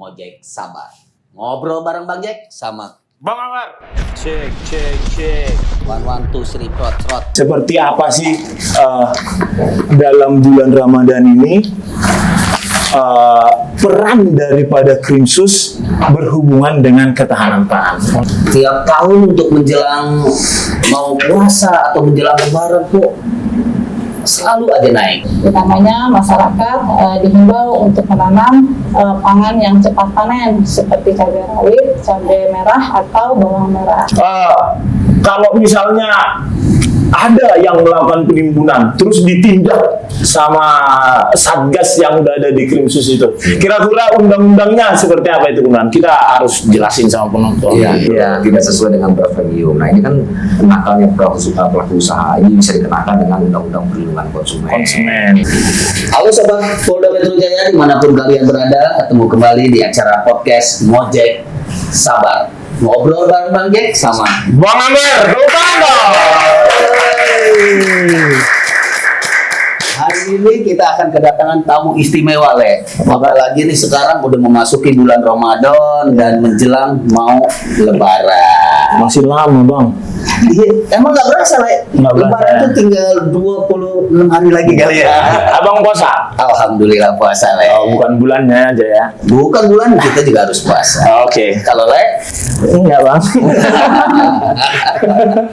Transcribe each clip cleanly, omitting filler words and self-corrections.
Ngojek Sabar. Ngobrol bareng Bang Jack sama Bang Amar. Cek. 1, 2, 3, trot. Seperti apa sih dalam bulan Ramadan ini peran daripada Krimsus berhubungan dengan ketahanan pangan? Tiap tahun untuk menjelang mau puasa atau menjelang lebaran kok selalu aja naik. Utamanya masyarakat dihimbau untuk menanam pangan yang cepat panen seperti cabai rawit, cabai merah atau bawang merah. Kalau misalnya ada yang melakukan penimbunan terus ditindak sama satgas yang udah ada di Krimsus itu, kira-kira undang-undangnya seperti apa itu Kunan? Kita harus jelasin sama penonton. Iya, tidak sesuai dengan premium. Nah, ini kan nakalnya pelaku usaha ini bisa dikenakan dengan undang-undang perlindungan konsumen. Halo Sobat Polda Metro Jaya dimanapun kalian berada, ketemu kembali di acara podcast Ngojek Sabar. Ngobrol bareng Bang Jack sama Bang Amar, Hari ini kita akan kedatangan tamu istimewa, Le. Apalagi nih sekarang udah memasuki bulan Ramadan dan menjelang mau lebaran. masih lama Bang. Iya, emang nggak berasa, Le. Nggak berasa. Lebaran itu tinggal 26 hari lagi kali ya. Abang puasa? Alhamdulillah puasa, Le. Oh, bukan bulannya aja ya. Bukan bulan, kita juga harus puasa. Oke. Kalau Le, Enggak Bang.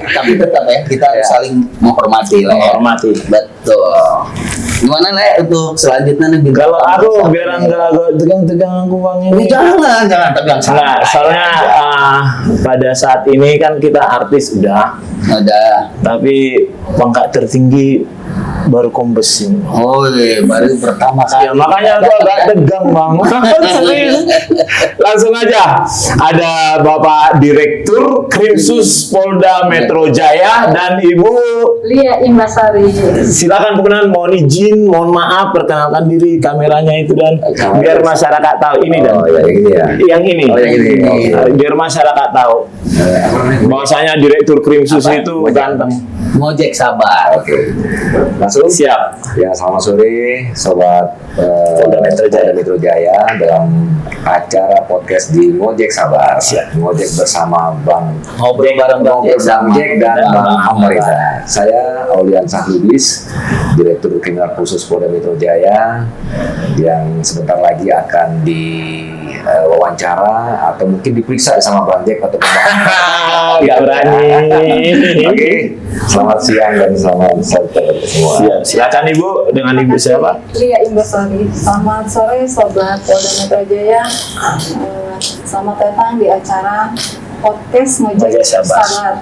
tapi tetap ya kita harus saling menghormati, Le. Menghormati. Betul. Gimana, Le, untuk selanjutnya nih? Kalau aku biar enggak tegang-tegang aku Bang ini. Jangan tegang. Nah, soalnya pada saat ini kan kita artis udah, tapi pangkat tertinggi baru kombes ini. Oh iya, baru pertama kali. Ya makanya aku agak tegang Bang. Serius. Langsung aja, ada Bapak Direktur Krimsus Polda Metro Jaya dan Ibu. Lia Imbasari. Silakan kebenaran, mohon izin, mohon maaf, perkenalkan diri kameranya itu dan biar masyarakat tahu ini dan Oh, ya, ini ya. yang ini. Oh, yang ini. Biar masyarakat tahu bahwasanya Direktur Krimsus itu ganteng. Ngojek Sabar. Oke. Langsung Siap. ya, selamat sore sobat Polda Metro Jaya. Metro Jaya dalam acara podcast di Ngojek Sabar. Siap. Ngojek bersama Bang Ngobrol bareng Bang Jack Bang Jack dan Dan Bang Bang Amarita. Saya Aulian Sahludis, Direktur Kriminal Khusus Polda Metro Jaya, yang sebentar lagi akan diwawancara atau mungkin diperiksa sama Bang Jack atau Bang. Gak berani. Oke, selamat siang dan selamat sore semua. Siap. Silakan Ibu, dengan Ibu siapa? Lia Imbasari. Selamat sore Sobat Polda Metro Jaya. Selamat datang di acara podcast Ngojek Ngojek Sabar. Sabar.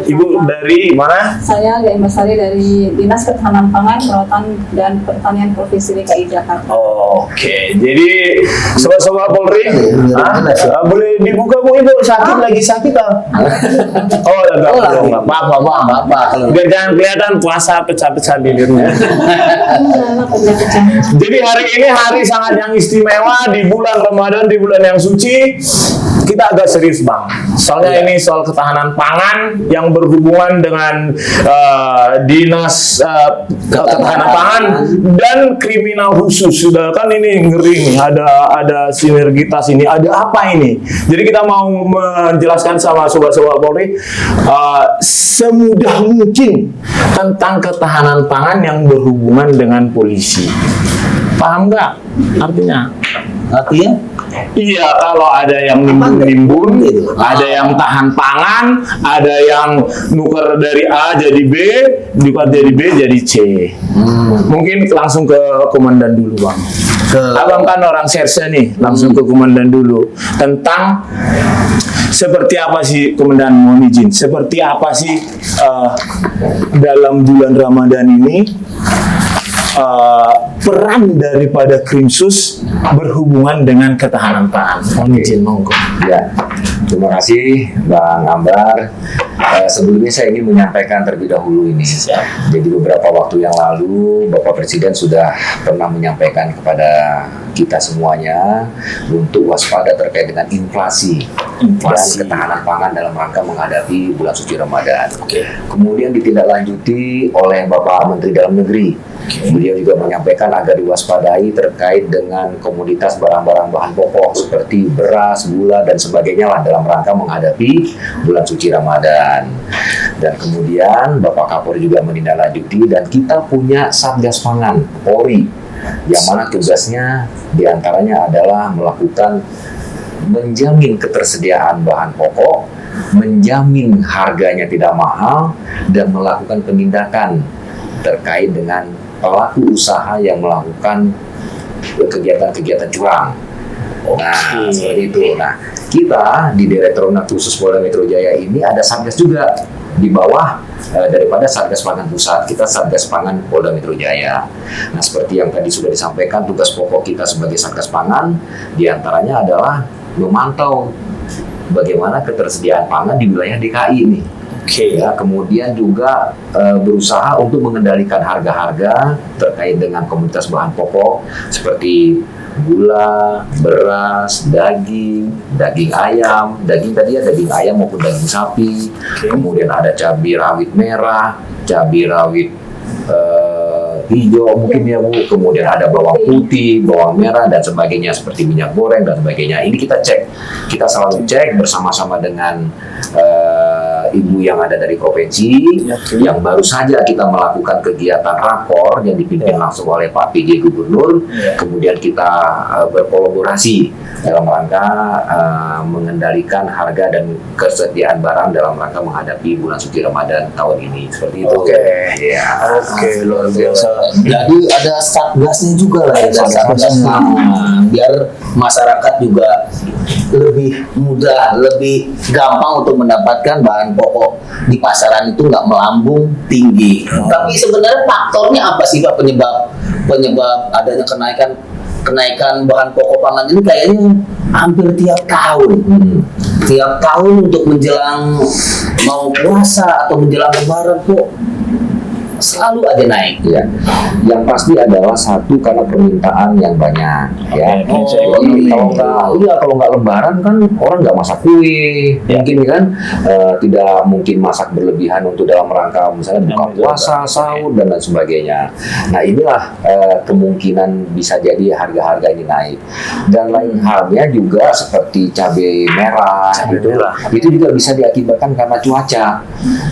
Ibu dari mana? Saya Lia Imbasari dari Dinas Ketahanan Pangan, Kelautan dan Pertanian Provinsi DKI Jakarta. Oke, jadi sobat-sobat Polri, boleh dibuka Bu Ibu, lagi sakit ah? Oh, enggak apa-apa. Biar jangan kelihatan puasa pecah-pecah di rumah. Jadi hari ini hari sangat yang istimewa di bulan Ramadan, di bulan yang suci. Kita agak serius Bang, soalnya ini soal ketahanan pangan yang berhubungan dengan dinas ketahanan pangan dan kriminal khusus. Sudah kan ini ngeri nih, ada sinergitas ini, ada apa ini? Jadi kita mau menjelaskan sama sobat-sobat Polri semudah mungkin tentang ketahanan pangan yang berhubungan dengan polisi. Paham nggak artinya? Artinya? Iya, kalau ada yang nimbun, ada yang tahan pangan, ada yang nuker dari A jadi B, nuker dari B jadi C. Mungkin langsung ke komandan dulu Bang. Abang kan orang serse nih, langsung ke komandan dulu. Tentang seperti apa sih komandan, mohon izin, seperti apa sih dalam bulan Ramadan ini peran daripada Krimsus berhubungan dengan ketahanan pangan. Mohon izin, monggo. Ya, terima kasih Bang Ambar. Sebelumnya saya ingin menyampaikan terlebih dahulu ini. Jadi beberapa waktu yang lalu Bapak Presiden sudah pernah menyampaikan kepada kita semuanya untuk waspada terkait dengan inflasi dan ketahanan pangan dalam rangka menghadapi bulan suci Ramadan. Kemudian ditindaklanjuti oleh Bapak Menteri Dalam Negeri. Beliau juga menyampaikan agar diwaspadai terkait dengan komoditas barang-barang bahan pokok seperti beras, gula, dan sebagainya lah dalam rangka menghadapi bulan suci Ramadan. Dan kemudian Bapak Kapolri juga menindaklanjuti, dan kita punya Satgas Pangan Polri yang mana tugasnya diantaranya adalah melakukan menjamin ketersediaan bahan pokok, menjamin harganya tidak mahal, dan melakukan penindakan terkait dengan pelaku usaha yang melakukan kegiatan-kegiatan curang. Nah, seperti itu. Nah, kita di Direktorat Khusus Polda Metro Jaya ini ada Satgas juga di bawah daripada Satgas Pangan Pusat. Kita Satgas Pangan Polda Metro Jaya. Nah, seperti yang tadi sudah disampaikan, tugas pokok kita sebagai Satgas Pangan diantaranya adalah memantau bagaimana ketersediaan pangan di wilayah DKI ini. Ya, kemudian juga berusaha untuk mengendalikan harga-harga terkait dengan komoditas bahan pokok seperti gula, beras, daging ayam, daging tadi ya daging ayam maupun daging sapi. Kemudian ada cabai rawit merah, cabai rawit hijau mungkin ya Bu. Kemudian ada bawang putih, bawang merah dan sebagainya seperti minyak goreng dan sebagainya. Ini kita cek, kita selalu cek bersama-sama dengan ibu yang ada dari provinsi, yang baru saja kita melakukan kegiatan rakor yang dipimpin langsung oleh Pak PJ Gubernur. Kemudian kita berkolaborasi dalam rangka mengendalikan harga dan kesediaan barang dalam rangka menghadapi bulan suci Ramadan tahun ini. Seperti itu. Luar biasa. Jadi ada satgasnya juga lah, ada satgas biar masyarakat juga lebih mudah, lebih gampang untuk mendapatkan bahan pokok di pasaran itu nggak melambung tinggi. Tapi sebenarnya faktornya apa sih Pak penyebab adanya kenaikan bahan pokok pangan ini kayaknya hampir tiap tahun. Tiap tahun untuk menjelang mau puasa atau menjelang Lebaran kok selalu aja naik. Ya, yang pasti adalah satu karena permintaan yang banyak. Ya, kalau nggak Lebaran kan orang nggak masak kue, mungkin kan tidak mungkin masak berlebihan untuk dalam rangka misalnya buka puasa, sahur dan lain sebagainya. Nah inilah kemungkinan bisa jadi harga-harga ini naik. Dan lain halnya juga seperti cabai merah, itu juga bisa diakibatkan karena cuaca.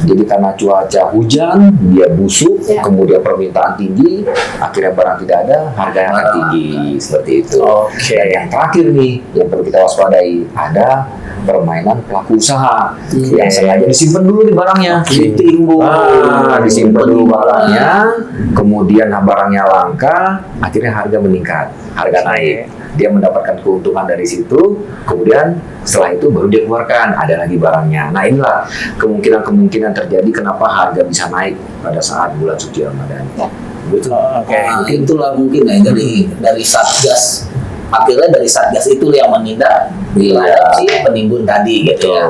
Jadi karena cuaca hujan, dia busuk. Kemudian permintaan tinggi, akhirnya barang tidak ada, harganya akan tinggi seperti itu. Dan yang terakhir nih, yang perlu kita waspadai, ada permainan pelaku usaha yang sengaja disimpan dulu di barangnya, disimpan dulu barangnya, kemudian barangnya langka, akhirnya harga meningkat, harga naik. Dia mendapatkan keuntungan dari situ, kemudian setelah itu baru dia keluarkan, ada lagi barangnya. Nah inilah kemungkinan terjadi kenapa harga bisa naik pada saat bulan suci Ramadan. Betul. Mungkin ya dari Satgas. Akhirnya dari Satgas itu yang menindak si penimbun tadi gitu ya.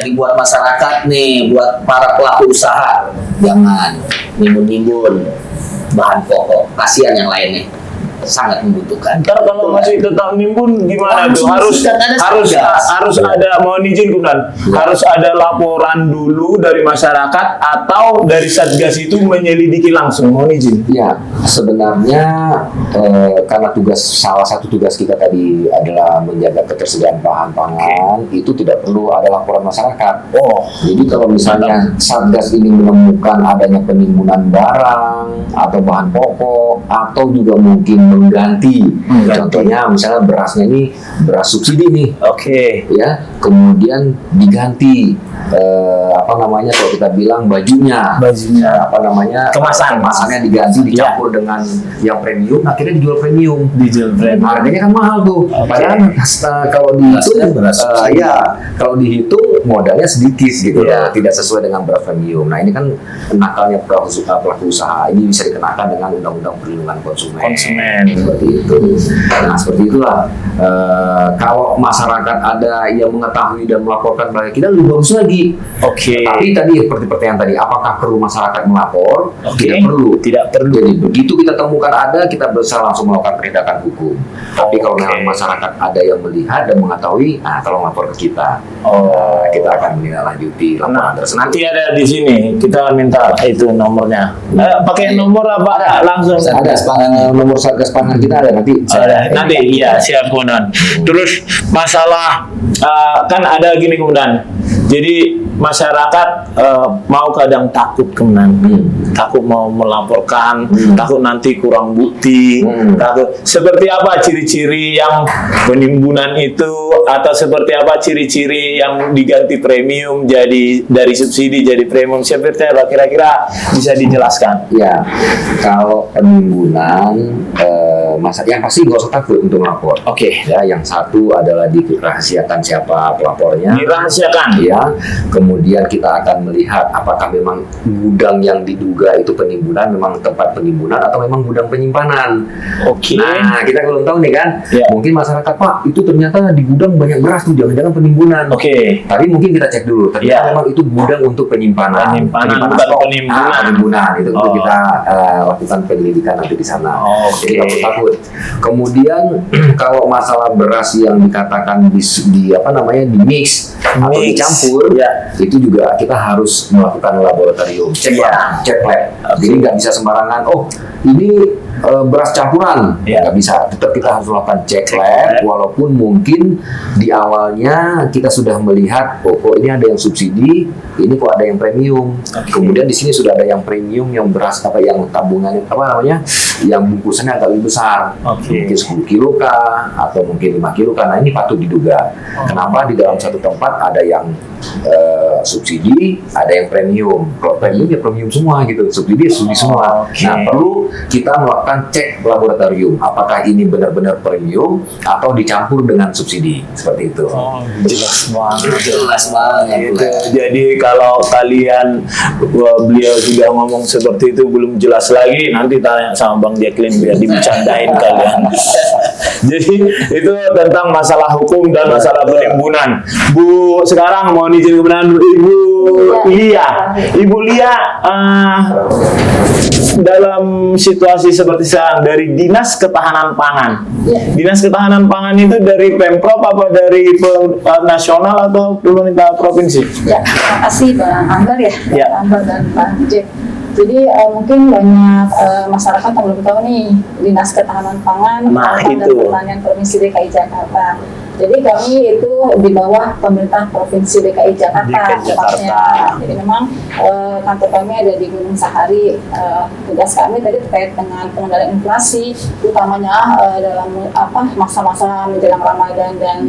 Jadi buat masyarakat nih, buat para pelaku usaha, jangan nimbun-nimbun bahan pokok, kasihan yang lainnya. Sangat membutuhkan. Ntar kalau masih tetap nimbun gimana tuh? Harus ada, mohon izin Kunan, harus ada laporan dulu dari masyarakat atau dari Satgas itu menyelidiki langsung, mohon izin. Ya, sebenarnya karena salah satu tugas kita tadi adalah menjaga ketersediaan bahan pangan, itu tidak perlu ada laporan masyarakat. Jadi kalau misalnya Satgas ini menemukan adanya penimbunan barang atau bahan pokok atau juga mungkin mengganti, contohnya misalnya berasnya ini beras subsidi nih, ya, kemudian diganti kalau kita bilang bajunya, kemasannya diganti, dicampur dengan yang premium, akhirnya dijual premium, harganya kan mahal tuh, padahal kalau dihitung kalau dihitung modalnya sedikit gitu, tidak sesuai dengan beras premium. Nah ini kan nakalnya pelaku usaha, ini bisa dikenakan dengan Undang-Undang Perlindungan Konsumen. seperti itu. Nah, seperti itulah. Kalau masyarakat ada yang mengetahui dan melaporkan pada kita, lebih bagus lagi. Oke. Tapi tadi seperti pertanyaan tadi, apakah perlu masyarakat melapor? Oke. Tidak perlu. Tidak perlu. Jadi begitu kita temukan ada, kita bisa langsung melakukan penindakan hukum. Tapi kalau Oke. memang masyarakat ada yang melihat dan mengetahui, nah tolong lapor ke kita. Oh. Kita akan menindaklanjuti laporan Nah, tersebut. nanti ada di sini, kita minta itu nomornya. Pakai nomor apa langsung? Ada nomor Satgas Pangan kita ada nanti. Nanti iya siap komandan. Terus masalah kan ada gini komandan. Jadi masyarakat mau kadang takut komandan, takut mau melaporkan, takut nanti kurang bukti, takut. Seperti apa ciri-ciri yang penimbunan itu, atau seperti apa ciri-ciri yang diganti premium jadi dari subsidi jadi premium, seperti apa kira-kira bisa dijelaskan? Ya, kalau penimbunan yang pasti nggak usah takut untuk melapor. Oke. Ya, yang satu adalah dirahasiakan siapa pelapornya. Dirahasiakan. Ya, kemudian kita akan melihat apakah memang gudang yang diduga itu penimbunan memang tempat penimbunan atau memang gudang penyimpanan. Oke. Nah, kita belum tahu nih kan. Ya. Mungkin masyarakat, Pak, itu ternyata di gudang banyak beras tuh, jangan-jangan penimbunan. Oke. Tapi mungkin kita cek dulu, ternyata Ya. memang itu gudang untuk penyimpanan. Penyimpanan, bukan stok. penimbunan. Penimbunan itu untuk Oh. kita lakukan penyelidikan nanti di sana. Oke. Jadi nggak perlu takut. Kemudian kalau masalah beras yang dikatakan di apa namanya di mix atau Mix. dicampur, Ya. itu juga kita harus melakukan laboratorium cek Ya. cek lab. Jadi nggak bisa sembarangan. Oh, ini beras campuran, Ya. nggak bisa. Tetap kita harus melakukan cek lab, walaupun mungkin di awalnya kita sudah melihat, oh kok ini ada yang subsidi, ini kok ada yang premium. Kemudian di sini sudah ada yang premium, yang beras apa yang tabungannya apa namanya, yang bungkusannya agak lebih besar, Oke. mungkin 10 kilo kah, atau mungkin 5 kilo kah. Nah, ini patut diduga. Kenapa di dalam satu tempat ada yang subsidi, ada yang premium. Kalau premium ya premium semua gitu, subsidi ya subsidi semua. Oke. Nah, perlu kita melakukan cek laboratorium apakah ini benar-benar premium atau dicampur dengan subsidi, seperti itu. Oh, jelas banget. Jelas banget. Gitu. Jadi kalau kalian beliau sudah ngomong seperti itu belum jelas lagi, nanti tanya sama Bang Jacqueline biar dibercandain kalian. Jadi itu tentang masalah hukum dan masalah penimbunan. Bu, sekarang mau izin kebenaran Ibu Lia. Ibu Lia, dalam situasi seperti sekarang dari Dinas Ketahanan Pangan. Ya. Dinas Ketahanan Pangan itu dari Pemprov apa dari nasional atau pemerintah provinsi? Ya, terima kasih Bang Ambar ya, Ya. Bang Ambar dan Bang Jack. Jadi mungkin banyak masyarakat yang belum tahu nih Dinas Ketahanan Pangan Nah, dan itu. Pertanian Provinsi DKI Jakarta. Jadi kami itu di bawah pemerintah Provinsi DKI Jakarta. DKI Jakarta. tepatnya. Jadi memang kantor kami ada di Gunung Sahari. Tugas kami tadi terkait dengan pengendalian inflasi, utamanya dalam masa-masa menjelang Ramadan dan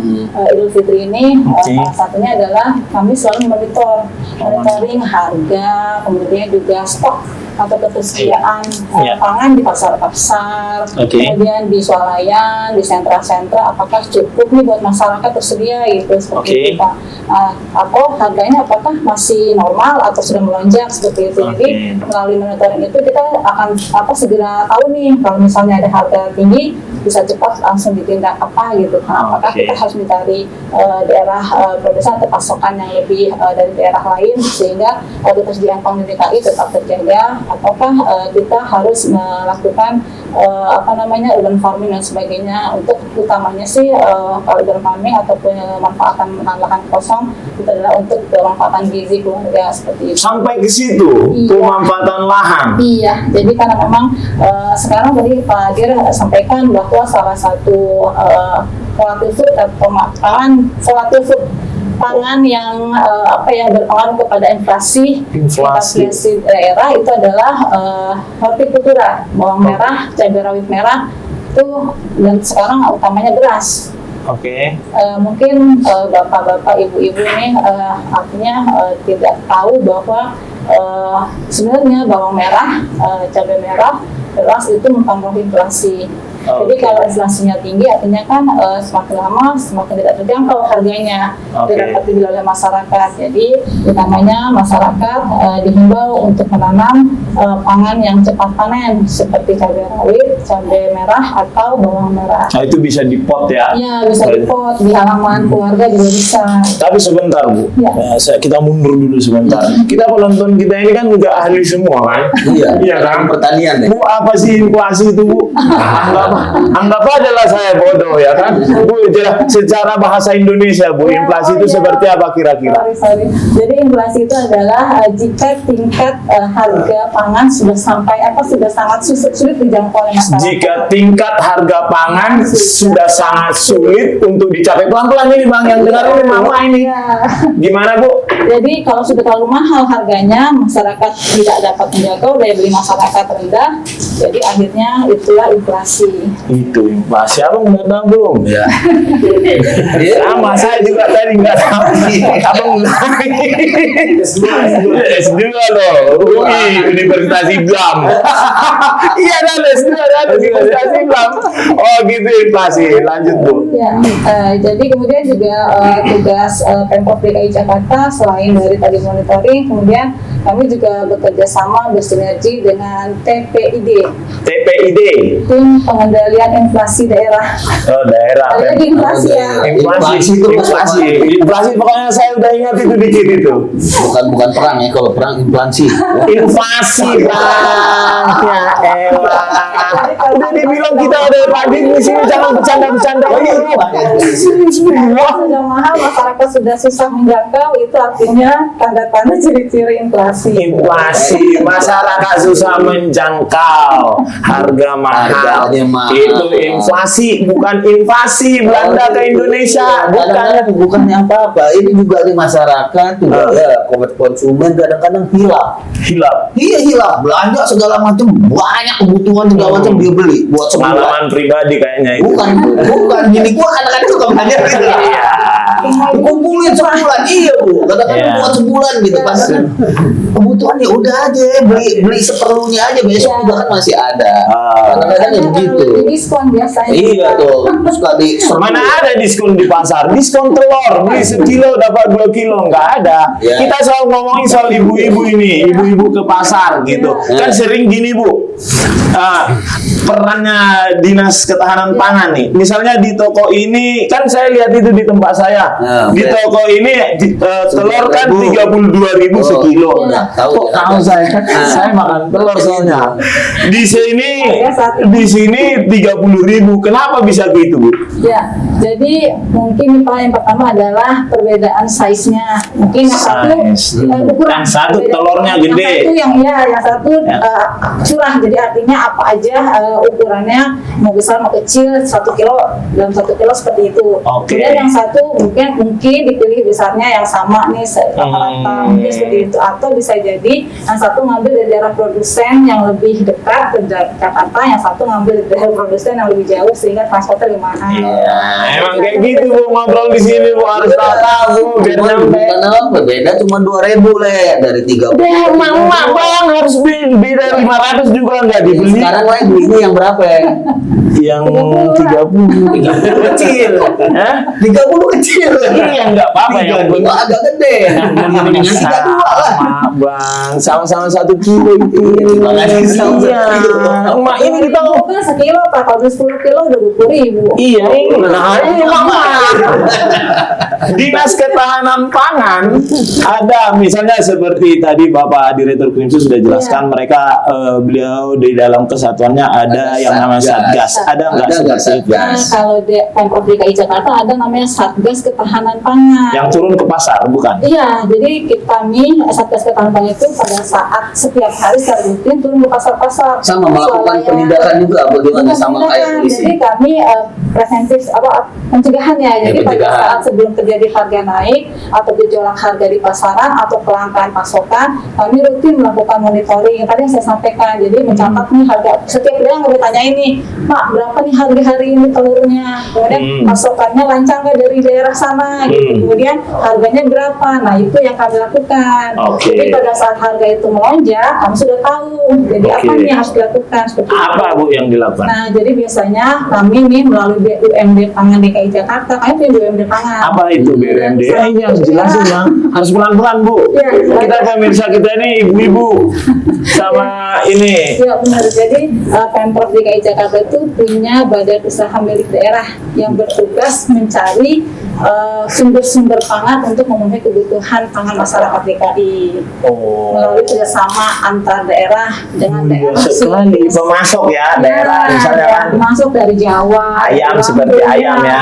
Idul Fitri ini. Oke. Salah satunya adalah kami selalu monitoring harga, kemudian juga stok atau ketersediaan Iya. pangan di pasar-pasar, Oke. kemudian di swalayan, di sentra-sentra, apakah cukup nih buat masyarakat tersedia gitu seperti Oke. itu Pak. Atau harganya apakah masih normal atau sudah melonjak seperti itu. Jadi Oke. melalui monitoring itu kita akan segera tahu nih kalau misalnya ada harga tinggi bisa cepat langsung ditindak apa gitu. Apakah Oke. kita harus mencari daerah produsen atau pasokan yang lebih dari daerah lain sehingga ketersediaan pangan di DKI tetap terjaga, ataukah kita harus melakukan urban farming dan sebagainya. Untuk utamanya sih kalau urban farming atau pemanfaatan lahan kosong itu adalah untuk pemanfaatan gizi keluarga seperti itu. Sampai ke situ Iya. pemanfaatan lahan. Iya, jadi karena memang sekarang tadi Pak Dir sampaikan bahwa salah satu volatile food atau volatile food pangan yang berpengaruh kepada inflasi daerah itu adalah hortikultura, bawang merah, cabai rawit merah itu, dan sekarang utamanya beras. Oke. Mungkin bapak-bapak, ibu-ibu nih artinya tidak tahu bahwa sebenarnya bawang merah, cabai merah, beras itu mempengaruhi inflasi. Jadi kalau inflasinya tinggi artinya kan semakin lama semakin tidak terjangkau harganya, tidak dapat dibeli oleh masyarakat. Jadi utamanya masyarakat dihimbau untuk menanam pangan yang cepat panen seperti cabai rawit, cabai merah atau bawang merah. Nah, itu bisa dipot ya? Iya, bisa dipot di halaman keluarga juga bisa. Tapi sebentar Bu, Ya. kita mundur dulu sebentar. Kita penonton kita ini kan juga ahli semua kan? Iya kan? Pertanian ya. Bu, apa sih inflasi itu Bu? Anggap aja lah saya bodoh ya kan? Bu, secara bahasa Indonesia Bu, inflasi itu seperti apa kira-kira? Sorry. Jadi inflasi itu adalah jika tingkat harga pangan sudah sangat sulit dijangkau oleh masyarakat. Jika tingkat harga pangan sudah sangat sulit untuk dicapai. Pelan-pelan ini Bang, yang dengar ini mama ini. Gimana Bu? Jadi kalau sudah terlalu mahal harganya, masyarakat tidak dapat menjangkau, daya beli masyarakat rendah. Jadi akhirnya itulah inflasi. Itu inflasi. Abang udah tahu belum? Ya. Sama, saya juga tadi nggak tahu. Abang S2 loh, UI, Universitas Islam. Iya dan S2 dan Universitas Islam. Oh gitu inflasi. Lanjut Bu. Ya, jadi kemudian juga tugas Pemprov DKI Jakarta selain dari tadi monitoring, kemudian kami juga bekerja sama bersinergi dengan TPID, Tim Pengendalian Inflasi Daerah. Oh daerah. Ada lagi inflasi ya. Inflasi pokoknya saya udah ingat itu dikit itu. Bukan perang ya, kalau perang inflasi. Inflasi Bang. Ya elah. Udah dibilang kita ada pagi di sini jangan bercanda-bercanda. Sudah mahal, masyarakat sudah susah menjangkau, itu artinya tanda-tanda ciri-ciri inflasi. Inflasi, masyarakat susah menjangkau, harga mahal. Harganya mahal. Itu inflasi, bukan invasi Belanda ke Indonesia. Bukannya apa-apa. Ini juga di masyarakat juga ya, konsumen kadang-kadang hilap. Iya hilap, belanja segala macam, banyak kebutuhan segala macam dia beli buat sebulan. Pengalaman pribadi kayaknya itu. Bukan gini, gua kadang-kadang suka belanja gitu. Kumpulin sebulan, iya Bu, kadang-kadang buat sebulan gitu. Padahal kan kebutuhan ya udah aja, beli seperlunya aja, besok juga kan masih ada. Kadang-kadang ya begitu. Diskon biasanya. Iya tuh, suka di Mana ada diskon di pasar? Diskon telur, beli sekilo dapat 2 kilo, nggak ada. Ya. Kita selalu ngomongin soal ibu-ibu ini, ibu-ibu ke pasar gitu. Kan sering gini Bu, perannya Dinas Ketahanan Pangan nih. Misalnya di toko ini, kan saya lihat itu di tempat saya. Di toko ini telur kan 32.000 sekilo. Kok tahu saya? Saya makan telur soalnya. Di sini 30.000. Kenapa bisa gitu Bu? Ya, jadi mungkin yang pertama adalah perbedaan size-nya. Mungkin yang satu ukuran. Yang satu telurnya gede. Yang satu curah. Jadi artinya apa aja ukurannya, mau besar mau kecil, 1 kilo dalam 1 kilo seperti itu. Kemudian yang satu mungkin dipilih besarnya yang sama nih rata-rata, mungkin seperti itu. Atau bisa jadi yang satu ngambil dari daerah produsen yang lebih dekat ke Jakarta, yang satu ngambil dari produsen yang lebih jauh sehingga transportnya lebih mahal. Emang kayak gitu Bu, ngobrol di sini Bu, harus tahu biar nyampe. Bukan apa, beda cuma 2.000 le dari 30. Mak Bang harus beli dari 500 juga nggak dibeli. Sekarang le belinya yang berapa ya? Yang 30 Kecil. Hah? 30 kecil. Iya nggak apa-apa yang penting agak gede. Mendingan 32 lah. Bang, sama-sama 1 kilo itu. Iya. Mak ini kita Bukan sekilo, Pak. Kalau 10 kilo udah 20.000. Iya, ini Mama. Dinas Ketahanan Pangan ada misalnya seperti tadi Bapak Direktur Krimsus sudah jelaskan mereka beliau di dalam kesatuannya ada yang namanya Satgas. Ada nggak seperti itu? Kalau di Pemprov DKI Jakarta ada namanya Satgas Ketahanan Pangan. Yang turun ke pasar, bukan? Iya, jadi kami Satgas Ketahanan Pangan itu pada saat setiap hari secara rutin turun ke pasar-pasar. Sama melakukan penindakan juga bagaimana sama kayak polisi. Jadi kami preventif pencegahan ya. Jadi pada pencegahan. saat sebelum terjadi harga naik atau gejolak harga di pasaran atau kelangkaan pasokan, kami rutin melakukan monitoring. Tadi yang saya sampaikan, jadi mencatat nih harga setiap bulan kami tanya ini, Mak, berapa nih harga hari ini telurnya? Kemudian pasokannya lancar nggak dari daerah sana? Gitu. Kemudian harganya berapa? Nah itu yang kami lakukan. Oke. Jadi pada saat harga itu melonjak, kami sudah tahu. Jadi apa nih yang harus dilakukan? Seperti Apa itu. Bu yang dilakukan? Nah, jadi biasanya kami nih melalui BUMD Pangan DKI Jakarta, kami punya BUMD Pangan. Apa itu BUMD? Ini harus jelasin Bang. Harus pelan-pelan Bu. Iya, Kita pemirsa kita ini ibu-ibu sama ini. Ya benar. Jadi Pemprov DKI Jakarta itu punya badan usaha milik daerah yang bertugas mencari sumber-sumber pangan untuk memenuhi kebutuhan pangan masyarakat DKI melalui kerjasama antar daerah dengan daerah. Sekali pemasok ya daerah misalnya kan. Masuk dari Jawa, Ayam dari seperti Lampung, ayam ya.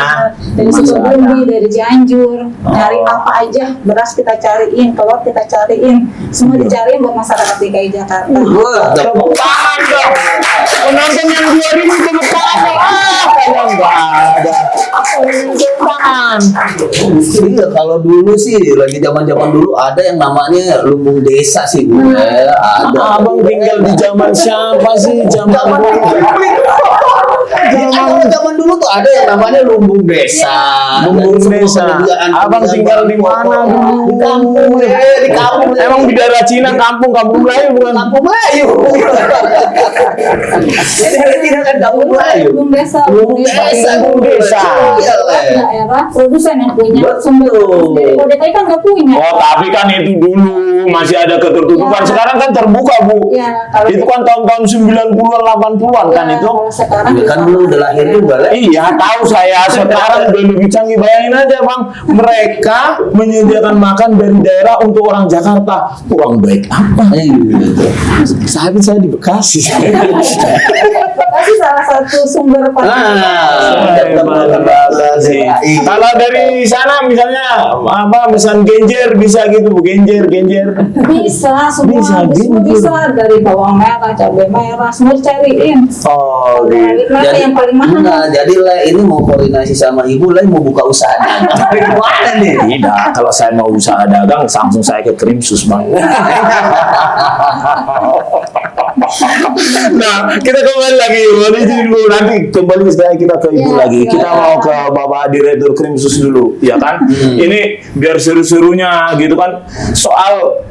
dari Masuk Sukabumi, ada. dari Cianjur, nyari apa aja, beras kita cariin, telur kita cariin, semua dicariin buat masyarakat DKI Jakarta. Wah, Tepuk tangan dong. Penonton yang 2000 tepuk tangan dong. Kalian nggak ada. Tepuk tangan. iya, kalau dulu sih lagi zaman-zaman dulu ada yang namanya lumbung desa sih Bu. Ada. Abang tinggal di zaman siapa sih? Zaman Zaman dulu tuh ada yang namanya lumbung desa. Lumbung Dan semua desa. penyediaan Abang tinggal di mana dulu? Di kampung, di kampung. Emang bidara Cina kampung Melayu bukan? Kampung Melayu. Jadi tidak kan kampung Melayu. Lumbung desa, Lumbung desa. Lumbung desa. Iya, Le. daerah produsen yang punya sumber. Betul. Jadi kalau DKI kan nggak punya. Oh, tapi kan itu dulu masih ada ketertutupan. Ya. Sekarang kan terbuka, Bu. Ya, kalau Itu kan tahun-tahun 90-an, 80-an kan ya, itu. kalau sekarang Iya kan belum udah lahir juga, Le. Iya, tahu saya. Sekarang udah lebih canggih. Bayangin aja, Bang. Mereka menyediakan makan dari daerah untuk orang Jakarta. Kurang baik apa? Sahabat saya di Bekasi. Bekasi salah satu sumber Kalau dari sana misalnya apa pesan genjer bisa gitu Bu, genjer. bisa semua Bisa, semua gitu. bisa dari bawang merah, cabai merah, semua dicariin. Oh, Dari mana yang paling mahal? Nah, jadi Le ini mau koordinasi sama Ibu, Le mau buka usaha. Dari mana nih? Tidak, kalau saya mau usaha dagang langsung saya ke Krimsus Bang. Nah, kita kembali lagi. Boleh izin dulu nanti kembali sekali kita ke Ibu Ya, lagi. Kita silakan. mau ke Bapak Direktur Krimsus dulu, ya kan? Ini biar seru-serunya gitu kan. Soal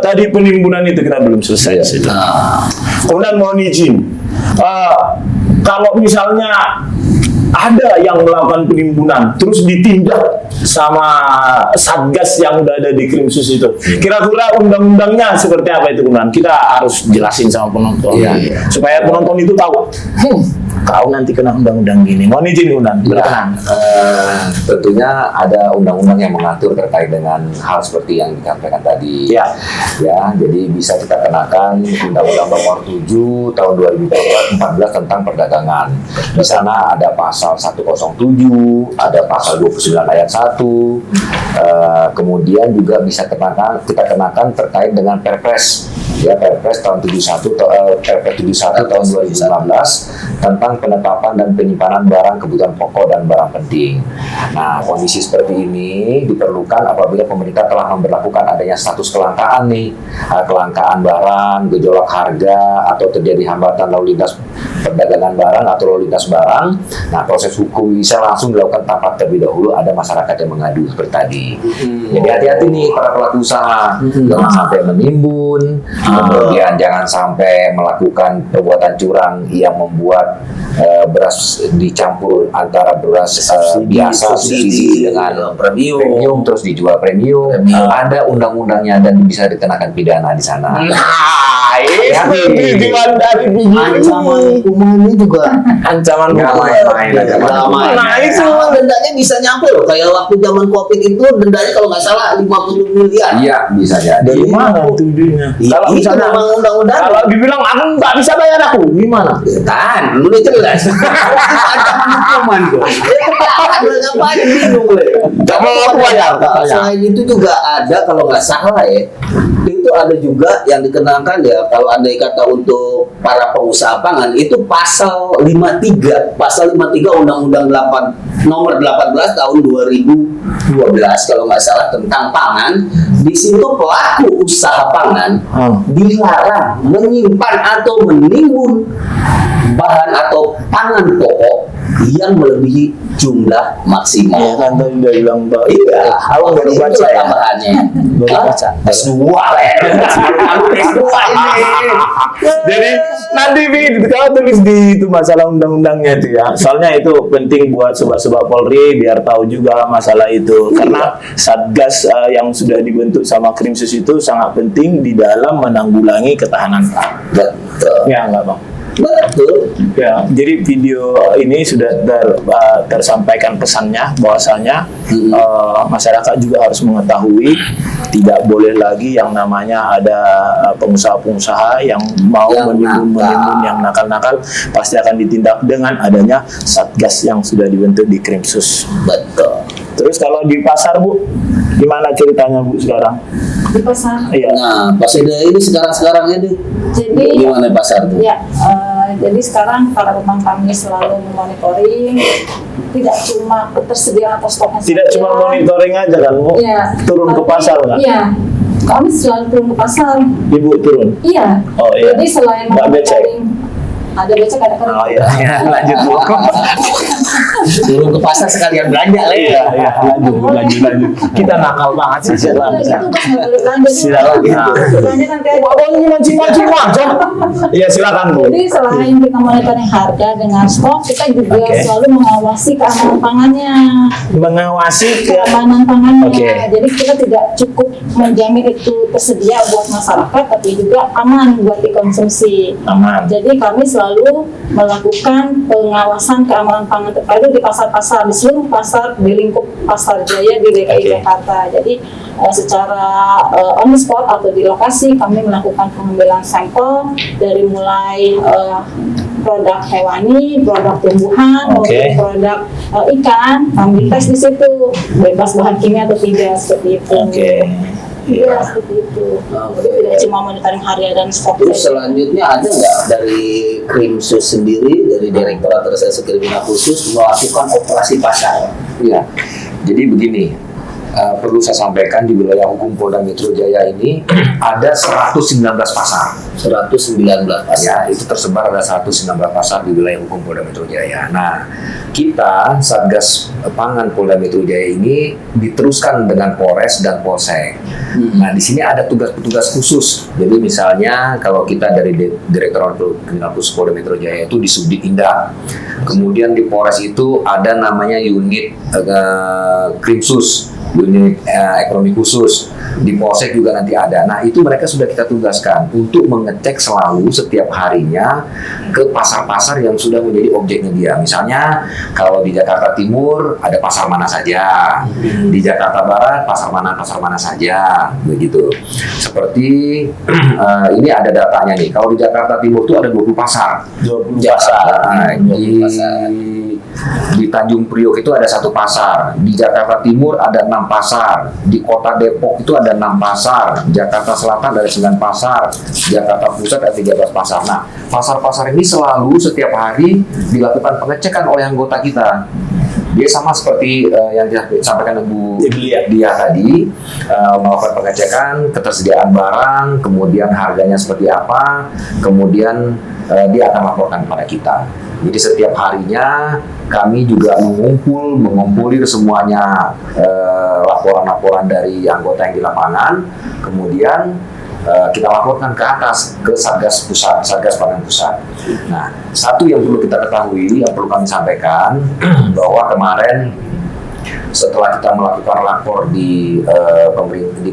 tadi penimbunan itu kita belum selesai. Nah, Kemudian mohon izin, kalau misalnya ada yang melakukan penimbunan terus ditindak sama satgas yang udah ada di Krimsus itu, kira-kira undang-undangnya seperti apa itu kemudian kita harus jelasin sama penonton Iya. supaya penonton itu tahu kau nanti kena undang-undang gini. Mohon izin undang berkenan. Tentunya ada undang-undang yang mengatur terkait dengan hal seperti yang dikatakan tadi. Ya. Ya, jadi bisa kita kenakan Undang-Undang Nomor 7 Tahun 2014 tentang perdagangan. Di sana ada pasal 107, ada pasal 29 ayat 1. Kemudian juga bisa kita kenakan terkait dengan Perpres. Ya, Perpres tahun 71 tahun 2015 tentang penetapan dan penyimpanan barang kebutuhan pokok dan barang penting. Nah, kondisi seperti ini diperlukan apabila pemerintah telah memberlakukan adanya status kelangkaan nih, kelangkaan barang, gejolak harga, atau terjadi hambatan lalu lintas perdagangan barang atau lalu lintas barang. Nah, proses hukum bisa langsung dilakukan tanpa terlebih dahulu ada masyarakat yang mengadu seperti tadi. Jadi hati-hati nih para pelaku usaha, jangan sampai menimbun, kemudian jangan sampai melakukan perbuatan curang yang membuat beras dicampur antara beras biasa subsidi dengan premium terus dijual premium. Ada undang-undangnya dan bisa dikenakan pidana di sana. Nah, itu tujuan dari ancaman hukumannya juga ancaman Nggak hukum. main-main aja. Nah, itu dendanya bisa nyampe loh. Kayak waktu zaman Covid itu dendanya kalau nggak salah 50 miliar. Iya, bisa jadi. Dari mana itu idenya? Kalau Itu misalnya memang undang-undang. kalau dibilang aku nggak bisa bayar aku, gimana? Kan, lu udah jelas. Itu ancaman hukuman tuh. Ngapain bingung Le? Nggak mau aku bayar. Selain itu juga ada kalau nggak salah ya, itu ada juga yang dikenakan ya, kalau andai kata untuk para pengusaha pangan itu pasal 53 Undang-Undang 8 nomor 18 tahun 2012 kalau nggak salah tentang pangan. Di situ pelaku usaha pangan dilarang menyimpan atau menimbun bahan atau pangan pokok yang melebihi jumlah maksimal. Iya kan tadi udah bilang Mbak. Iya, Abang baru itu baca ya. tambahannya. Baru baca. S2 lah ya. S2 ini. Jadi nanti Bi, kalau tulis di itu masalah undang-undangnya itu ya. Soalnya itu penting buat sobat-sobat Polri biar tahu juga masalah itu. Karena Satgas yang sudah dibentuk sama Krimsus itu sangat penting di dalam menanggulangi ketahanan pangan. Betul. Ya enggak Bang? Betul. Ya, jadi video ini sudah tersampaikan pesannya bahwasanya masyarakat juga harus mengetahui tidak boleh lagi yang namanya ada pengusaha-pengusaha yang mau menimbun yang nakal-nakal, pasti akan ditindak dengan adanya Satgas yang sudah dibentuk di Krimsus. Betul. Terus kalau di pasar Bu, gimana ceritanya Bu sekarang? Di pasar. Iya. Nah, pas ini sekarang ini Jadi gimana pasar tuh? ya, jadi sekarang para pemang kami selalu memonitoring, tidak cuma ketersediaan atau stoknya Tidak saja. cuma monitoring aja kan Bu? Iya. Turun ke Tapi- pasar nggak? Iya. Kami selalu turun ke pasar. Ibu turun? Iya. Oh, iya. Jadi selain Nggak becek? memonitoring, ada becek ada kering. Oh iya, lanjut Bu. Turun ke pasar sekalian belanja lah ya. Iya, lanjut. Kita nakal banget sih Udah silakan. gitu pas nggak boleh belanja dulu. Silakan. Belanja nanti aja. Abang ini mancing-mancing aja. Iya, silakan Bu. Jadi selain kita monitoring harga dengan stok, kita juga Oke. selalu mengawasi keamanan pangannya. Mengawasi ke Keamanan pangannya. Oke. Jadi kita tidak cukup menjamin itu tersedia buat masyarakat, tapi juga aman buat dikonsumsi. aman. Jadi kami selalu melakukan pengawasan keamanan pangan terpadu di pasar-pasar, di seluruh pasar di lingkup Pasar Jaya di DKI Oke. Jakarta. Jadi secara on the spot atau di lokasi kami melakukan pengambilan sampel dari mulai produk hewani, produk tumbuhan, Oke. maupun produk ikan, kami tes di situ bebas bahan kimia atau tidak, seperti itu. Oke. Iya, seperti itu. Jadi tidak cuma monitoring harga dan stok Terus saja. selanjutnya ada nggak dari Krimsus sendiri, dari Direktorat Reserse Kriminal Khusus melakukan operasi pasar? Iya. Jadi begini, perlu saya sampaikan di wilayah hukum Polda Metro Jaya ini ada 119 pasar. 119 pasar. Ya, itu tersebar ada 119 pasar di wilayah hukum Polda Metro Jaya. Nah, kita Satgas Pangan Polda Metro Jaya ini diteruskan dengan Polres dan Polsek. Nah, di sini ada tugas-tugas khusus. Jadi misalnya kalau kita dari Direktorat Kriminal Khusus Polda Metro Jaya itu di Subdit Indah. Kemudian di Polres itu ada namanya unit Krimsus, unit ekonomi khusus. Di Polsek juga nanti ada. Nah, itu mereka sudah kita tugaskan untuk mengecek selalu setiap harinya ke pasar-pasar yang sudah menjadi objeknya dia. Misalnya kalau di Jakarta Timur ada pasar mana saja, di Jakarta Barat pasar mana saja, begitu. Seperti ini ada datanya nih. Kalau di Jakarta Timur itu ada 20 pasar. 20 Pasar. Nah, di Tanjung Priok itu ada 1 pasar, di Jakarta Timur ada 6 pasar, di Kota Depok itu ada 6 pasar, Jakarta Selatan ada 9 pasar, Jakarta Pusat ada 13 pasar. Nah, pasar-pasar ini selalu setiap hari dilakukan pengecekan oleh anggota kita. Dia sama seperti yang disampaikan Bu Dia tadi, melakukan pengecekan ketersediaan barang, kemudian harganya seperti apa, kemudian dia akan laporkan kepada kita. Jadi setiap harinya kami juga mengumpulir semuanya laporan-laporan dari anggota yang di lapangan, kemudian kita laporkan ke atas ke Satgas Pusat, Satgas Pangan Pusat. Nah, satu yang perlu kita ketahui, yang perlu kami sampaikan bahwa kemarin setelah kita melakukan lapor di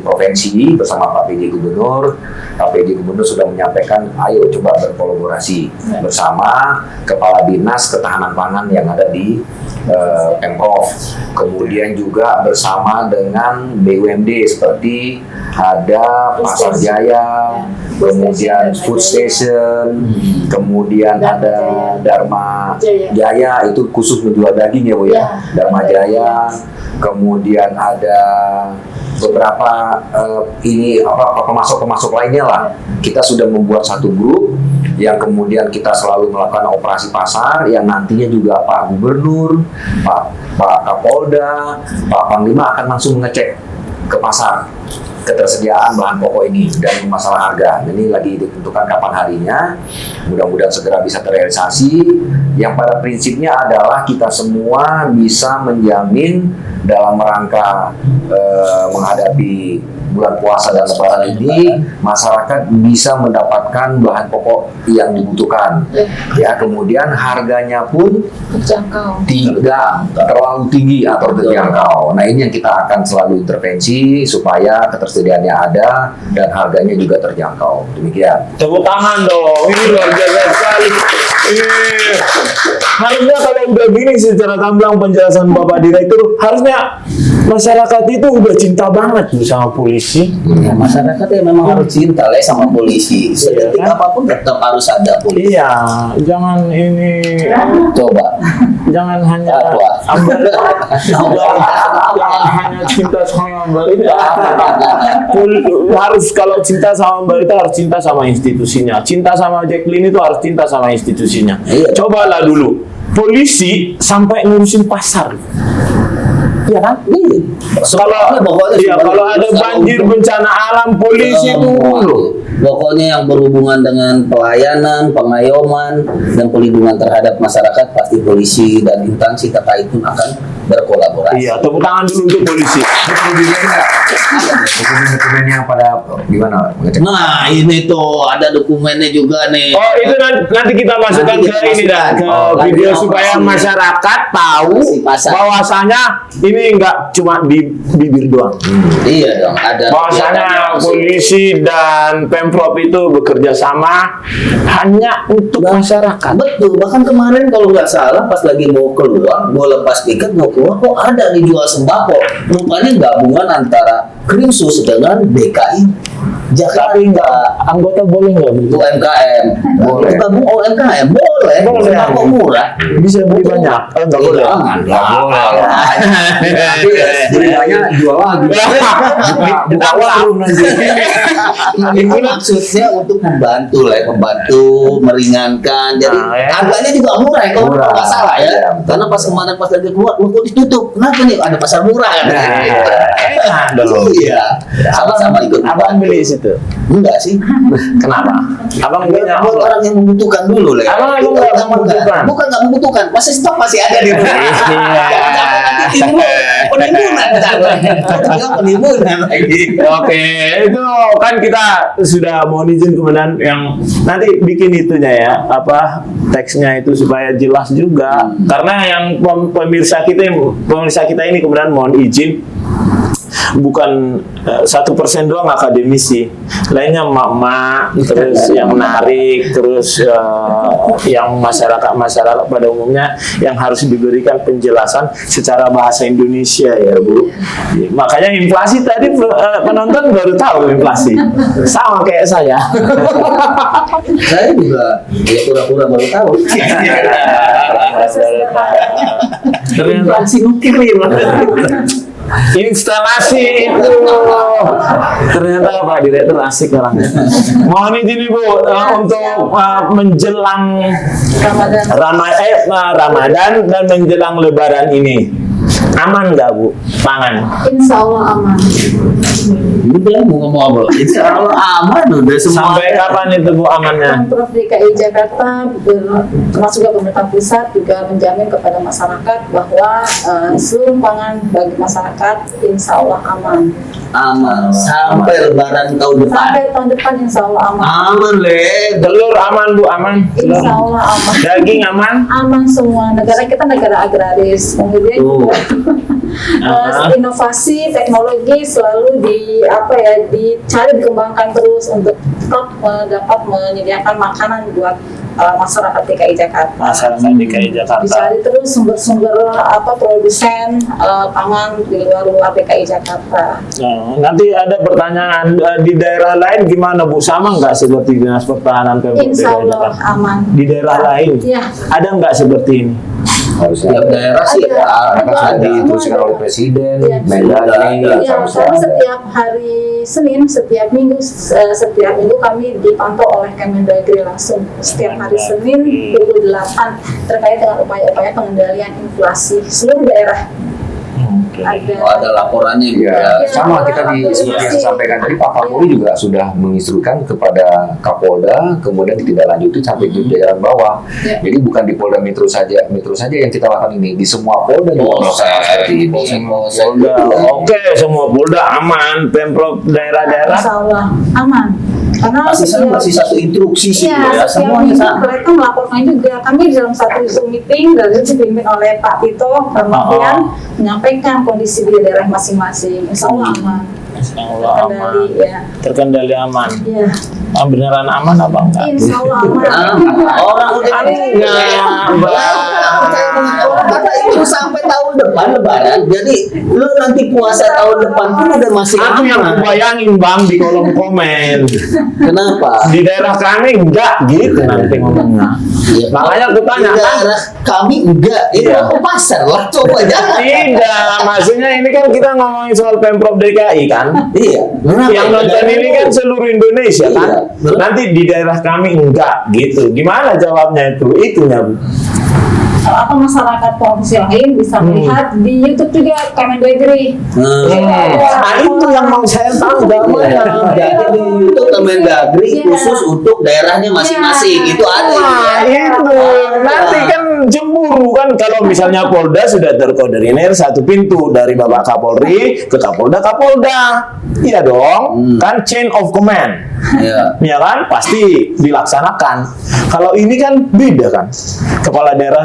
provinsi bersama Pak PJ Gubernur, Pak PJ Gubernur sudah menyampaikan, ayo coba berkolaborasi bersama Kepala Dinas Ketahanan Pangan yang ada di Pemprov, kemudian juga bersama dengan BUMD seperti ada Pasar Jaya, kemudian Food Station, kemudian ada Dharma Jaya itu khusus menjual daging ya Bu ya, Dharma Jaya, kemudian ada beberapa ini pemasok-pemasok lainnya lah. Kita sudah membuat satu grup yang kemudian kita selalu melakukan operasi pasar yang nantinya juga Pak Gubernur, Pak Kapolda, Pak Panglima akan langsung mengecek ke pasar ketersediaan bahan pokok ini dan masalah harga. Ini lagi ditentukan kapan harinya. Mudah-mudahan segera bisa terrealisasi. Yang pada prinsipnya adalah kita semua bisa menjamin dalam rangka menghadapi bulan puasa dan lebaran ini, masyarakat bisa mendapatkan bahan pokok yang dibutuhkan. Ya, kemudian harganya pun terjangkau. tidak terlalu tinggi atau terjangkau. Nah, ini yang kita akan selalu intervensi supaya ketersediaannya ada dan harganya juga terjangkau. Demikian. Tepuk tangan dong, ini luar biasa sekali. Harusnya kalau udah gini secara gamblang penjelasan Bapak Direktur, harusnya masyarakat itu udah cinta banget tuh sama polisi. Ya, masyarakat ya memang harus cinta lah sama polisi. Sedetik kan? apapun tetap harus ada polisi. Iya, jangan ini, Coba. jangan hanya Apa? jangan hanya cinta sama Mbak Rita. Harus kalau cinta sama Mbak Rita harus cinta sama institusinya. Cinta sama Jacqueline itu harus cinta sama institusinya. Iya. Cobalah dulu, polisi sampai ngurusin pasar. Iya kan? Kalau ada banjir bencana alam, polisi itu dulu. Pokoknya yang berhubungan dengan pelayanan, pengayoman, dan perlindungan terhadap masyarakat, pasti polisi dan instansi terkait pun akan berkolaborasi. Iya, tepuk tangan dulu untuk polisi. Dokumen-dokumennya pada gimana? Mengecek. Nah, ini tuh ada dokumennya juga nih. Oh, itu nanti kita masukkan Nanti ke kita ini dah, ke masukkan. video Nanti supaya operasi. masyarakat tahu Operasi pasar. bahwasanya ini enggak cuma di bibir doang. Iya dong, ada. Bahwasanya kegiatan polisi dan Pemprov itu bekerja sama hanya untuk masyarakat. Betul, bahkan kemarin kalau nggak salah pas lagi mau keluar, gue lepas tiket mau keluar, kok ada dijual sembako. Rupanya gabungan antara Krimsus dengan DKI Jakarta. Tapi enggak, anggota boleh nggak begitu? UMKM. Boleh. Gabung UMKM boleh. Boleh. Sembako murah. Bisa beli banyak. Enggak boleh. Jangan. Nanti ceritanya jual lagi. Buka warung nanti. Itu maksudnya untuk membantu lah, membantu meringankan. Jadi Nah, ya. harganya juga murah ya, kalau Murah. nggak salah ya. Iya. Karena pas kemarin pas lagi keluar, loh kok ditutup? Kenapa nih? Ada pasar murah kan? Enak dong. Iya. Sama-sama ikut. Abang beli situ. Enggak sih. Kenapa? Abang belinya Buat orang yang membutuhkan dulu lah. Abang Kita nggak utamakan. membutuhkan. Bukan nggak membutuhkan, masih stok masih ada di rumah. Iya. Jangan nanti timbul penimbunan. Jangan penimbunan lagi. Oke, itu kan kita sudah mohon izin kemudian yang nanti bikin itunya ya, apa teksnya itu supaya jelas juga. Karena yang pemirsa kita ini kemudian mohon izin bukan 1% doang akademisi, lainnya mak-mak, terus yang menarik, terus yang masyarakat pada umumnya yang harus diberikan penjelasan secara bahasa Indonesia ya Bu. Makanya inflasi tadi penonton baru tahu inflasi, sama kayak saya. Saya juga ya pura-pura baru tahu. Ternyata kirim. Instalasi itu ternyata Pak Direktur asik orangnya. Mohon izin Ibu untuk menjelang Ramadan dan menjelang Lebaran ini aman nggak Bu pangan? Insya Allah aman. Ini bilang mau ngomong apa? Insya Allah aman udah semua. Sampai kapan itu Bu amannya? Pemprov DKI Jakarta termasuk juga pemerintah pusat juga menjamin kepada masyarakat bahwa seluruh pangan bagi masyarakat insya Allah aman. Aman sampai Lebaran tahun depan. Sampai tahun depan insya Allah aman. Aman le. Telur aman Bu aman? Insya Allah aman. Daging aman? Aman semua. Negara kita negara agraris. Kemudian juga inovasi teknologi selalu dicari dikembangkan terus untuk tetap dapat menyediakan makanan buat masyarakat DKI Jakarta. Masyarakat DKI Jakarta. Dicari terus sumber-sumber produsen pangan di luar DKI Jakarta. Nah, nanti ada pertanyaan di daerah lain gimana Bu, sama nggak seperti Dinas Pertahanan Pemprov Insya DKI Allah Jakarta? aman. Di daerah lain Iya. ada nggak seperti ini? Harusnya Tiap daerah sih harusnya Ada. diinstruksikan oleh Presiden, Iya. Mendagri, Ada. Ya, harusnya karena ada. setiap hari Senin, setiap minggu kami dipantau oleh Kemendagri langsung. Setiap hari Senin pukul 8 terkait dengan upaya-upaya pengendalian inflasi seluruh daerah. ada laporannya gitu Ya, ya. sama kita seperti yang saya sampaikan tadi, Pak Kapolri juga sudah menginstruksikan kepada Kapolda, kemudian ditindaklanjuti sampai ke jajaran bawah. Ya. Jadi bukan di Polda Metro saja yang kita lakukan ini, di semua Polda juga melakukan seperti ini. Polda, oke, semua Polda aman, Pemprov daerah-daerah. Insya Allah aman. Karena Masih satu instruksi sih Iya, ya, setiap semuanya minggu sama. mereka melaporkan juga. Kami dalam satu Zoom meeting dan dipimpin oleh Pak Tito Karnavian menyampaikan kondisi di daerah masing-masing. Insya Allah aman. Insya Allah aman. Terkendali ya. Terkendali aman. Iya. Ah, beneran aman apa enggak? Insya Allah aman. Orang udah Bapak itu sampai tahun depan Lebaran, jadi lu nanti puasa tahun depan pun udah masih Aku yang aman. bayangin Bang di kolom komen. Kenapa? Di daerah kami enggak gitu nanti ngomongnya. Ya, Makanya aku tanya di kan. daerah kami enggak, itu Iya. ke pasar lah, coba jangan. Tidak, maksudnya ini kan kita ngomongin soal Pemprov DKI kan. Iya. Yang nonton ini kan seluruh Indonesia kan. Iya. Nanti di daerah kami enggak gitu. Gimana jawabnya itu? Itunya Bu. Apa masyarakat provinsi lain bisa melihat di YouTube juga Kemendagri. Nah itu yang mau saya tahu jawabannya. Jadi di YouTube Kemendagri Iya. khusus untuk daerahnya masing-masing, Iya. itu ada. Nah, itu nanti kan cemburu kan kalau misalnya Polda sudah terkoordinir satu pintu dari Bapak Kapolri ke Kapolda. Iya dong, kan chain of command. Iya. Ya kan pasti dilaksanakan. Kalau ini kan beda kan. Kepala daerah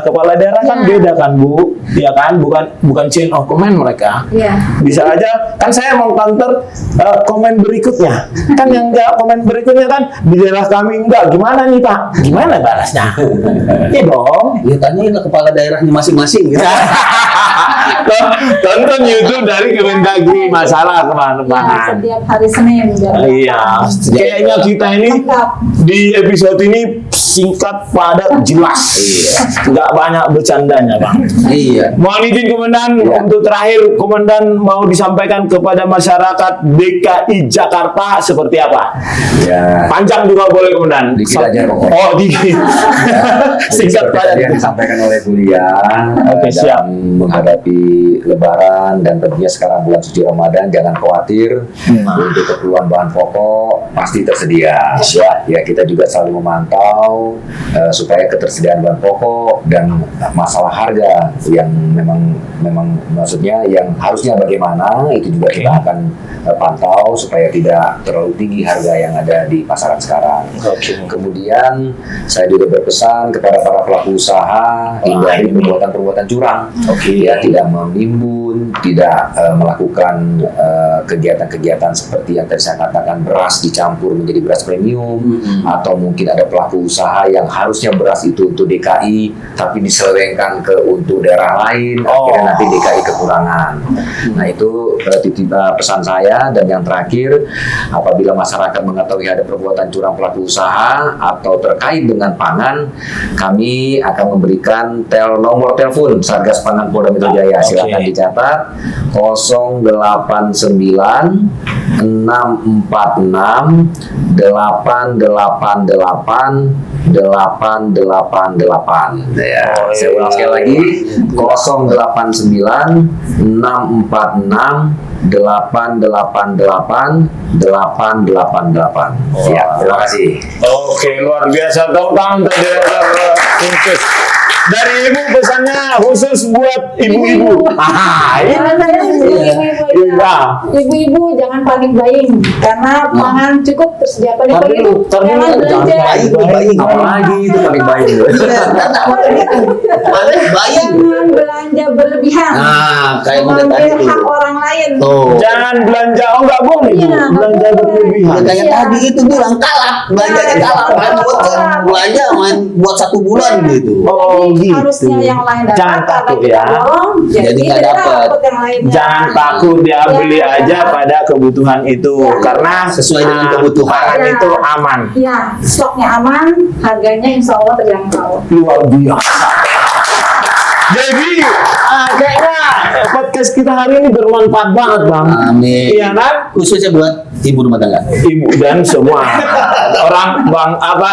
kan Ya. beda kan Bu. Ya kan bukan chain of command mereka. Iya. Bisa aja kan saya mau counter komen berikutnya. Kan yang enggak komen berikutnya kan di daerah kami enggak. Gimana nih Pak? Gimana balasnya? Iya dong. Ya tanyain lah kepala daerahnya masing-masing gitu. Tonton YouTube dari Kemendagri masalah Ya, kemana-mana. setiap hari Senin. Iya, kayaknya kita ini Lengkap. di episode ini singkat, padat, jelas. Nggak banyak bercandanya, Bang. Iya. Mohon izin Komandan, untuk terakhir Komandan mau disampaikan kepada masyarakat DKI Jakarta seperti apa? Ya, Panjang juga boleh Komandan. Dikit aja pokoknya. Oh, dikit. Singkat seperti padat. tadi yang disampaikan oleh Bulia, Oke, siap. dalam menghadapi Lebaran dan tentunya sekarang bulan suci Ramadan, jangan khawatir untuk keperluan bahan pokok pasti tersedia. Ya, kita juga selalu memantau supaya ketersediaan bahan pokok dan masalah harga yang memang maksudnya yang harusnya bagaimana itu juga kita akan pantau supaya tidak terlalu tinggi harga yang ada di pasaran sekarang. Kemudian saya juga berpesan kepada para pelaku usaha hindari perbuatan-perbuatan curang. Ya, tidak menimbun, tidak melakukan kegiatan-kegiatan seperti yang tadi saya katakan, beras dicampur menjadi beras premium, atau mungkin ada pelaku usaha yang harusnya beras itu untuk DKI tapi diselewengkan ke untuk daerah lain, akhirnya nanti DKI kekurangan. Nah, itu pesan saya. Dan yang terakhir, apabila masyarakat mengetahui ada perbuatan curang pelaku usaha atau terkait dengan pangan, kami akan memberikan nomor telepon Satgas Pangan Polda Metro Jaya. Silakan dicatat 089 646 888 888. Ya, saya ulang sekali lagi 089 646 888 888. Siap, terima kasih. Oke, luar biasa. Tepuk tangan untuk Direktur Khusus. Dari Ibu pesannya khusus buat ibu-ibu. Ibu-ibu jangan panik buying karena pangan cukup tersedia pada itu. Jangan belanja. Apalagi itu paling baik. Jangan belanja berlebihan. Nah, kayak udah tadi Mengambil tuh. hak orang lain. Tuh. Jangan belanja, nggak boleh Bu. Iya, nggak Belanja boleh. berlebihan. Ya, kayak Iya. tadi itu bilang kalap, belanjanya kalap, main belanja main buat 1 bulan gitu. Oh, Jadi gitu. harusnya yang lain dapat, Jangan karena takut kita ya. dorong, Jadi nggak tidak dapat. yang lainnya. Jangan takut ya, beli Ya. aja pada kebutuhan itu karena Sesuai dengan kebutuhan. pangan Ya. itu aman. Ya, stoknya aman, harganya insya Allah terjangkau. Luar biasa. Jadi kayaknya podcast kita hari ini bermanfaat banget bang. Amin. Iya kan? Khususnya buat ibu rumah tangga. Ibu dan semua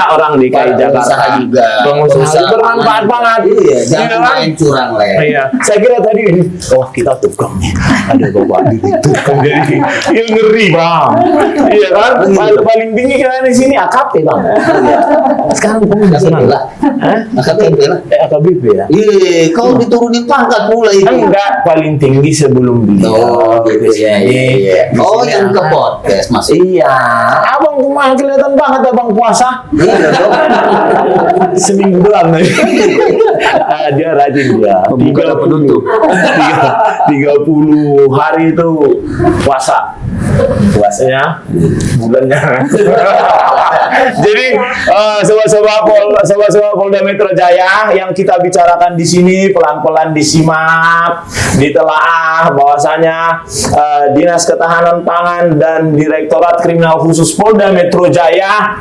orang DKI Jakarta Pengusaha juga. pengusaha bermanfaat banget. Iya, Iya jangan kan? main curang lah. Iya, saya kira tadi, kita tukang nih, ada bapak di tukang jadi, ngeri bang, iya kan? Paling tinggi kita di sini AKP bang. Sekarang kamu nggak senang lah. AKBP lah. AKBP ya? Iya, kau diturunin pangkat pula itu. Enggak, paling tinggi sebelum dia. Oh, gitu ya. Iya. Oh, yang ke podcast mas. Iya, abang kemarin kelihatan banget abang puasa. Iya dong. Seminggu doang. Dia rajin dia. Pembuka dan penutup. 30 hari itu puasa. Puasanya bulannya. Jadi sobat-sobat Polda Metro Jaya yang kita bicarakan di sini pelan-pelan disimak, ditelaah bahwasanya Dinas Ketahanan Pangan dan Direktorat Kriminal Khusus Polda Metro Jaya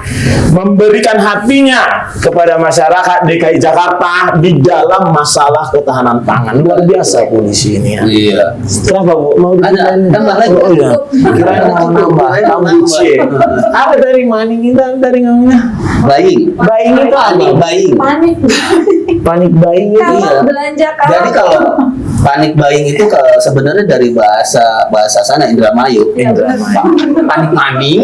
memberikan hatinya kepada masyarakat DKI Jakarta di dalam masalah ketahanan pangan. Luar biasa polisi ini ya. Iya. Kenapa Bu? Mau Ada dibilang? tambah lagi. Oh iya. Kirain mau nambah. Tambuci. Apa dari maning kita dari ngomongnya? Baik. Baing itu apa? Baik. Panik. Panik buying itu. Kalau Iya. belanja kalau Jadi kalau panik buying itu sebenarnya dari bahasa sana Indramayu. Iya, benar. Panik maning.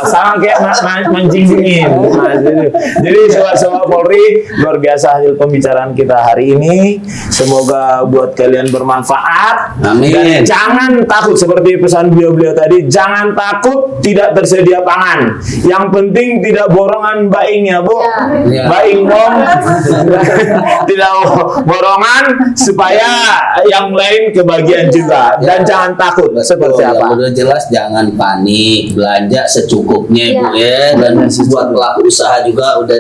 Sama kayak mancing dingin. Nah, jadi sobat-sobat Polri, luar biasa hasil pembicaraan kita hari ini. Semoga buat kalian bermanfaat. Amin. Dan jangan takut seperti pesan beliau tadi, jangan takut tidak tersedia pangan. Yang penting tidak borongan baingnya, Bu. Ya. Baing dong. Tidak borongan supaya yang lain kebagian juga. Dan jangan takut seperti Yang apa? udah jelas jangan panik, belanja secukupnya Iya. Bu ya. Dan buat pelaku usaha juga udah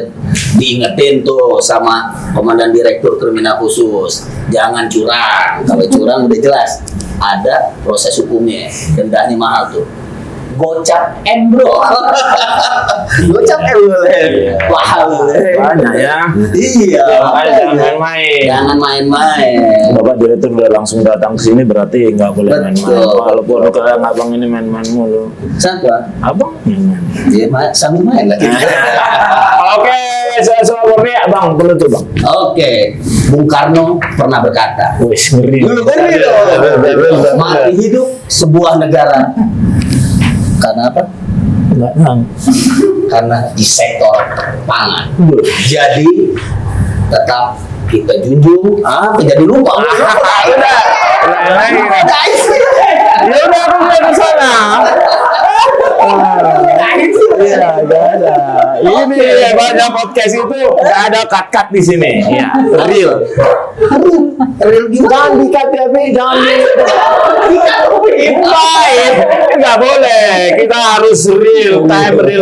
diingetin tuh sama Komandan Direktur Kriminal Khusus. Jangan curang. Kalau curang udah jelas ada proses hukumnya. Dendanya mahal tuh. Gocap bro. Gocap boleh. Mahal. Banyak ya. Iya. Makanya jangan main-main. Jangan main-main. Bapak direktur udah langsung datang ke sini berarti nggak boleh main-main. Betul. Walaupun kalian abang ini main-main mulu. Siapa? Abang main-main. Dia sambil main lagi. Oke, saya soal Polri, Bang, penutup Bang. Oke, Bung Karno pernah berkata, Wih, ngeri. Ngeri dong. Mati hidup sebuah negara. Karena apa? Nggak nang. Karena di sektor pangan. Jadi tetap kita junjung. Jadi lupa. Udah. Ya udah aku udah ke sana. Iya, gak ada. Ini ya banyak podcast itu nggak ada cut-cut di sini. Iya, real. Real gimana? Jangan di-cut ya, Pi. Jangan baik. Nggak boleh. Kita harus real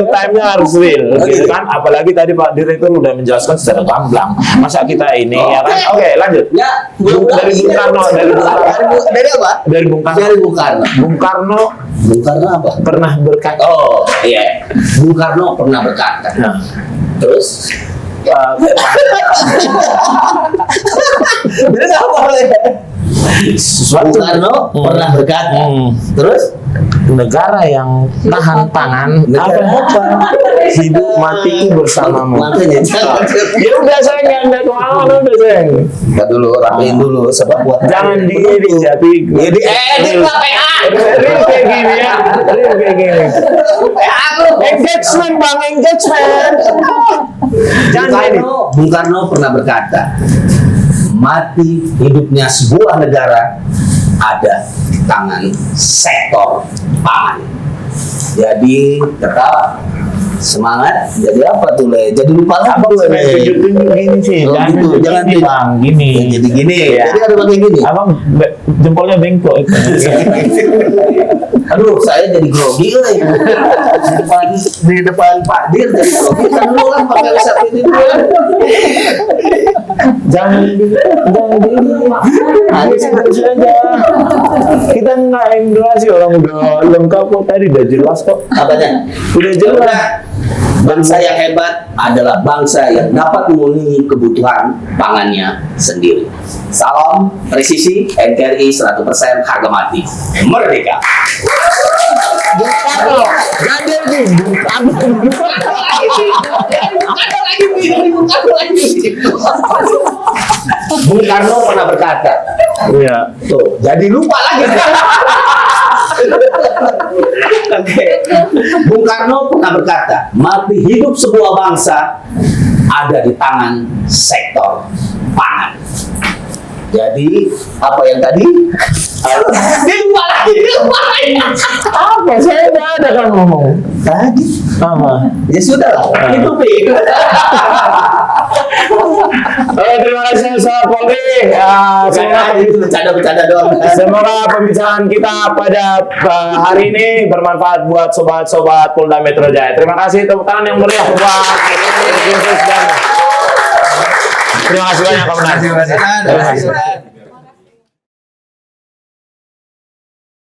time-nya harus real. Gitu kan? Apalagi tadi Pak Direktur udah menjelaskan secara gamblang. Masa kita ini ya kan? Oke, lanjut. Ya, Dari Bung Karno, dari apa? Dari Bung Karno. Dari Bung Karno. Bung Karno Bung Karno apa? pernah berkata. Oh, iya. Bung Karno pernah berkata. Nah, Terus Bener apa? Bung Karno pernah berkata. Terus Negara yang tahan pangan apa hidup mati bersamamu. makanya jangan Ya udah saya nggak kemana-mana udah saya. Kita dulu rapiin dulu sebab buat Jangan diedit tapi ya diedit lah PA. real kayak gini ya. Real kayak gini. Engagement bang, engagement. Jangan edit. Bung Karno pernah berkata, mati hidupnya sebuah negara ada di tangan sektor pangan. Jadi tetap semangat. Jadi apa tuh Le? Jadi lupa lagi Abang tuh, Le. sampai tunjuk-tunjuk gini sih. Oh, Jangan gitu. Jangan gini tunjuk. bang, gini. Ya, jadi gini. Ya. Jadi ada pakai gini. Abang jempolnya bengkok itu. Aduh, saya jadi grogi Le. Di depan Pak Dir jadi grogi. Kan lu kan pakai resep ini dulu. Jangan gini. Harus aja. Kita nggak Indonesia orang udah lengkap kok tadi udah jelas kok. Apanya? Udah jelas. Bangsa yang hebat adalah bangsa yang dapat memenuhi kebutuhan pangannya sendiri. Salam presisi, NKRI 100% harga mati. Merdeka. Gandel nih, Bung Karno pernah berkata, Iya. tuh, jadi lupa lagi. Oke. Bung Karno pernah berkata, mati hidup sebuah bangsa ada di tangan sektor pangan. Jadi apa yang tadi? Dia lupa lagi. Apa? Saya nggak ada kan ngomong. Tadi Apa? ya sudah lah. Itu Pi. Oke, terima kasih Sobat Polri. Semoga Itu bercanda-bercanda doang. Semoga pembicaraan kita pada hari ini bermanfaat buat sobat-sobat Polda Metro Jaya. Terima kasih, tepuk tangan yang meriah buat Terima kasih banyak, Komandan. Terima kasih.